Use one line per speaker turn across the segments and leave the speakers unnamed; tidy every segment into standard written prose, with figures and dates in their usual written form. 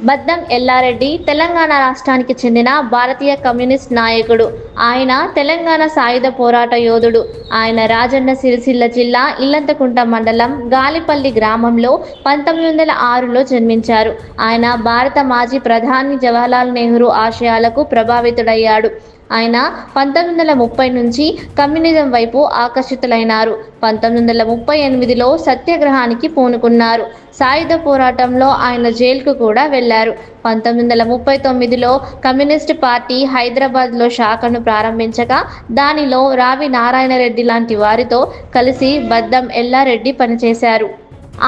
బద్దం ఎల్లారెడ్డి తెలంగాణ రాష్ట్రానికి చెందిన భారతీయ కమ్యూనిస్ట్ నాయకుడు. ఆయన తెలంగాణ సాయుధ పోరాట యోధుడు. ఆయన రాజన్న సిరిసిల్ల జిల్లా ఇల్లంతకుంట మండలం గాలిపల్లి గ్రామంలో 1906లో జన్మించారు. ఆయన భారత మాజీ ప్రధాని జవహర్లాల్ నెహ్రూ ఆశయాలకు ప్రభావితుడయ్యాడు. ఆయన 1930 నుంచి కమ్యూనిజం వైపు ఆకర్షితులైనారు. 1938లో సత్యాగ్రహానికి పూనుకున్నారు. సాయుధ పోరాటంలో ఆయన జైలుకు కూడా వెళ్లారు. 1939లో కమ్యూనిస్ట్ పార్టీ హైదరాబాద్లో శాఖను ప్రారంభించగా దానిలో రావి నారాయణరెడ్డి లాంటి వారితో కలిసి బద్దం ఎల్లారెడ్డి పనిచేశారు.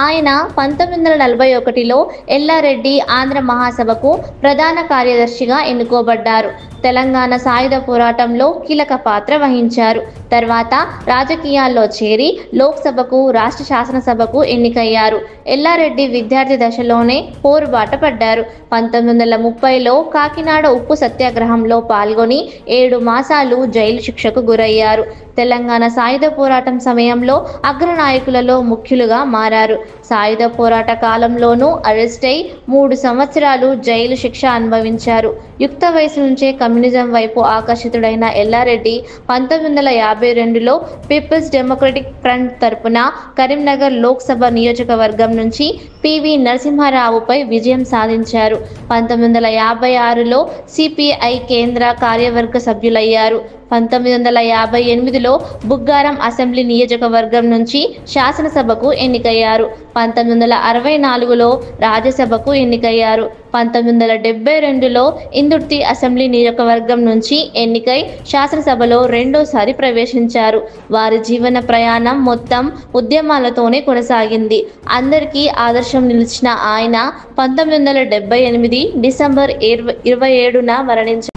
ఆయన 1941లో ఎల్లారెడ్డి ఆంధ్ర మహాసభకు ప్రధాన కార్యదర్శిగా ఎన్నుకోబడ్డారు. తెలంగాణ సాయుధ పోరాటంలో కీలక పాత్ర వహించారు. తర్వాత రాజకీయాల్లో చేరి లోక్సభకు, రాష్ట్ర శాసనసభకు ఎన్నికయ్యారు. ఎల్లారెడ్డి విద్యార్థి దశలోనే పోరుబాట పడ్డారు. 1930లో కాకినాడ ఉప్పు సత్యాగ్రహంలో పాల్గొని 7 మాసాలు జైలు శిక్షకు గురయ్యారు. తెలంగాణ సాయుధ పోరాటం సమయంలో అగ్రనాయకులలో ముఖ్యులుగా మారారు. సాయుధ పోరాట కాలంలోనూ అరెస్ట్ అయి 3 సంవత్సరాలు జైలు శిక్ష అనుభవించారు. యుక్త వయసు నుంచే కమ్యూనిజం వైపు ఆకర్షితుడైన ఎల్లారెడ్డి 1952లో పీపుల్స్ డెమోక్రటిక్ ఫ్రంట్ తరపున కరీంనగర్ లోక్సభ నియోజకవర్గం నుంచి పివి నరసింహారావుపై విజయం సాధించారు. 1956లో సిపిఐ కేంద్ర కార్యవర్గ సభ్యులయ్యారు. 1958లో బుగ్గారం అసెంబ్లీ నియోజకవర్గం నుంచి శాసనసభకు ఎన్నికయ్యారు. 1964లో రాజ్యసభకు ఎన్నికయ్యారు. 1972లో ఇందుర్తి అసెంబ్లీ నియోజకవర్గం నుంచి ఎన్నికై శాసనసభలో రెండోసారి ప్రవేశించారు. వారి జీవన ప్రయాణం మొత్తం ఉద్యమాలతోనే కొనసాగింది. అందరికీ ఆదర్శం నిలిచిన ఆయన 1978 డిసెంబర్ 27న మరణించారు.